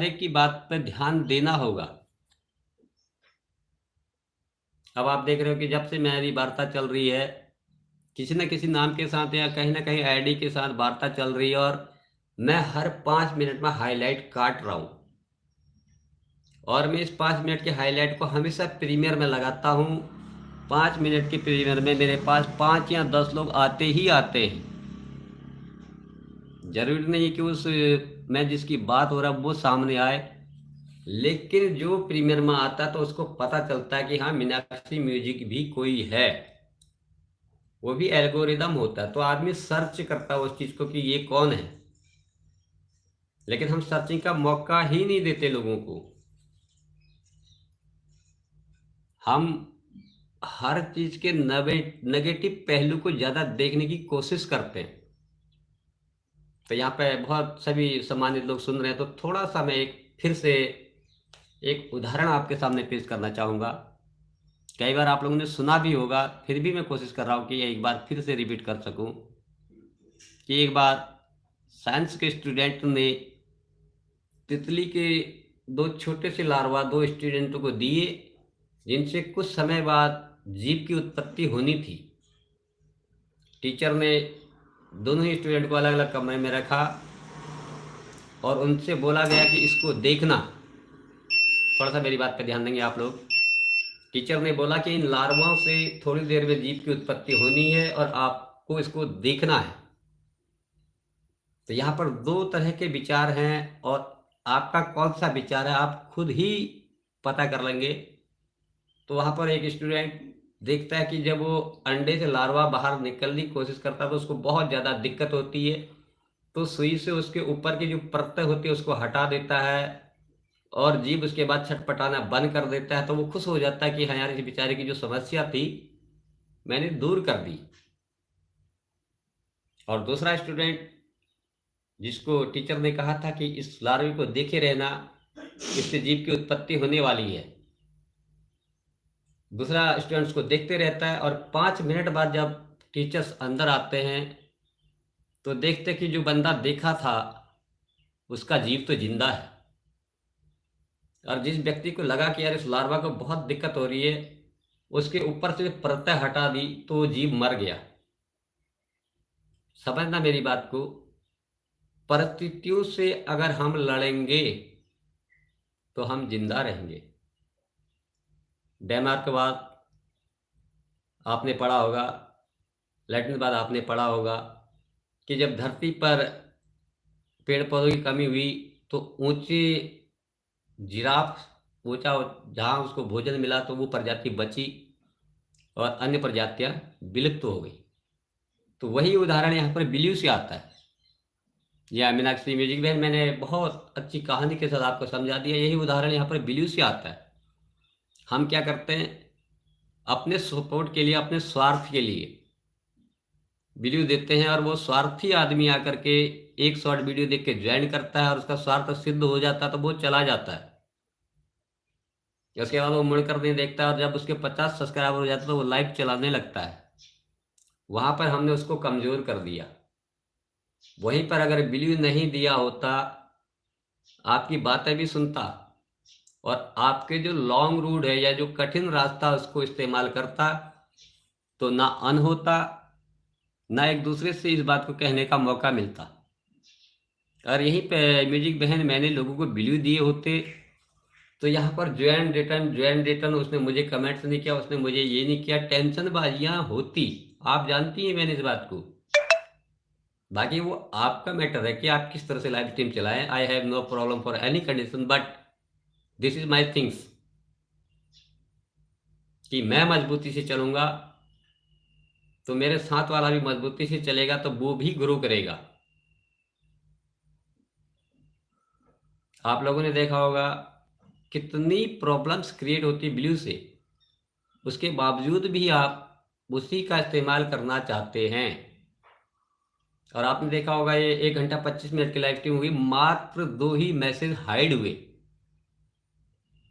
की बात पर ध्यान देना होगा। अब आप देख रहे हो कि जब से मेरी वार्ता चल रही है, किसी न किसी नाम के साथ या कहीं न कहीं आईडी के साथ वार्ता चल रही है और मैं हर 5 मिनट में हाइलाइट काट रहा हूँ। और मैं इस 5 मिनट के हाइलाइट को हमेशा प्रीमियर में लगाता हूँ। 5 मिनट के प्रीमियर में मेरे पास 5 या 10 लोग आते ही आते हैं। ज़रूरी नहीं है कि उस मैं जिसकी बात हो रहा है वो सामने आए, लेकिन जो प्रीमियर में आता है तो उसको पता चलता है कि हाँ, मीनाक्षी म्यूजिक भी कोई है। वो भी एल्गोरिदम होता है, तो आदमी सर्च करता है उस चीज़ को कि ये कौन है, लेकिन हम सर्चिंग का मौका ही नहीं देते लोगों को। हम हर चीज़ के नेगेटिव पहलू को ज़्यादा देखने की कोशिश करते हैं। तो यहाँ पे बहुत सभी सम्मानित लोग सुन रहे हैं, तो थोड़ा सा मैं फिर से एक उदाहरण आपके सामने पेश करना चाहूँगा। कई बार आप लोगों ने सुना भी होगा, फिर भी मैं कोशिश कर रहा हूँ कि एक बार फिर से रिपीट कर सकूँ कि एक बार साइंस के स्टूडेंट ने तितली के दो छोटे से लार्वा दो स्टूडेंटों को दिए, जिनसे कुछ समय बाद जीव की उत्पत्ति होनी थी। टीचर ने दोनों ही स्टूडेंट को अलग अलग कमरे में रखा और उनसे बोला गया कि इसको देखना। थोड़ा सा मेरी बात पर ध्यान देंगे आप लोग। टीचर ने बोला कि इन लार्वाओं से थोड़ी देर में जीव की उत्पत्ति होनी है और आपको इसको देखना है। तो यहाँ पर दो तरह के विचार हैं और आपका कौन सा विचार है आप खुद ही पता कर लेंगे। तो वहाँ पर एक स्टूडेंट देखता है कि जब वो अंडे से लार्वा बाहर निकलने की कोशिश करता है तो उसको बहुत ज़्यादा दिक्कत होती है, तो सुई से उसके ऊपर की जो परत होती है उसको हटा देता है और जीभ उसके बाद छटपटाना बंद कर देता है। तो वो खुश हो जाता है कि हाँ यार, इस बेचारे की जो समस्या थी मैंने दूर कर दी। और दूसरा स्टूडेंट जिसको टीचर ने कहा था कि इस लार्वे को देखे रहना, इससे जीव की उत्पत्ति होने वाली है, दूसरा स्टूडेंट उसको देखते रहता है और 5 मिनट बाद जब टीचर्स अंदर आते हैं तो देखते कि जो बंदा देखा था उसका जीव तो जिंदा है। और जिस व्यक्ति को लगा कि यार इस लार्वा को बहुत दिक्कत हो रही है, उसके ऊपर से परतें हटा दी तो वो जीव मर गया। समझना मेरी बात को। परिस्थितियों से अगर हम लड़ेंगे तो हम जिंदा रहेंगे। डेनमार्क के बाद आपने पढ़ा होगा, लैटिन के बाद आपने पढ़ा होगा कि जब धरती पर पेड़ पौधों की कमी हुई तो ऊंचे जिराफ ऊंचा जहाँ उसको भोजन मिला तो वो प्रजाति बची और अन्य प्रजातियां विलुप्त हो गई। तो वही उदाहरण यहाँ पर बिलीव से आता है। या मीनाक्षी म्यूजिक बहन, मैंने बहुत अच्छी कहानी के साथ आपको समझा दिया। यही उदाहरण यहाँ पर बिलीव से आता है। हम क्या करते हैं, अपने सपोर्ट के लिए, अपने स्वार्थ के लिए वीडियो देते हैं और वो स्वार्थी आदमी आकर के एक शॉर्ट वीडियो देख के ज्वाइन करता है और उसका स्वार्थ सिद्ध हो जाता है तो वो चला जाता है। उसके बाद वो मुड़ कर नहीं देखता है और जब उसके 50 सब्सक्राइबर हो जाते तो वो लाइव चलाने लगता है। वहां पर हमने उसको कमजोर कर दिया। वहीं पर अगर बिलीव नहीं दिया होता, आपकी बातें भी सुनता और आपके जो लॉन्ग रूट है या जो कठिन रास्ता उसको इस्तेमाल करता, तो ना अन होता, ना एक दूसरे से इस बात को कहने का मौका मिलता। और यहीं पे म्यूजिक बहन मैंने लोगों को बिलीव दिए होते तो यहाँ पर ज्वाइन रिटर्न उसने मुझे कमेंट्स नहीं किया, उसने मुझे ये नहीं किया, टेंशन बाजियां होती। आप जानती हैं मैंने इस बात को। बाकी वो आपका मैटर है कि आप किस तरह से लाइव स्ट्रीम चलाएं। I have no problem for any condition, but this is my things कि मैं मजबूती से चलूंगा तो मेरे साथ वाला भी मजबूती से चलेगा तो वो भी ग्रो करेगा। आप लोगों ने देखा होगा कितनी प्रॉब्लम्स क्रिएट होती ब्लू से, उसके बावजूद भी आप उसी का इस्तेमाल करना चाहते हैं। और आपने देखा होगा ये 1 घंटा 25 मिनट की लाइव स्ट्रीम हुई, मात्र 2 ही मैसेज हाइड हुए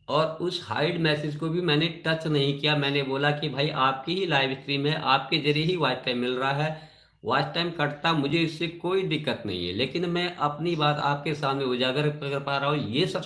और उस हाइड मैसेज को भी मैंने टच नहीं किया। मैंने बोला कि भाई आपकी ही लाइव स्ट्रीम है, आपके जरिए ही वाईफाई मिल रहा है, वॉच टाइम कटता मुझे इससे कोई दिक्कत नहीं है, लेकिन मैं अपनी बात आपके सामने उजागर कर पा रहा हूँ, ये सब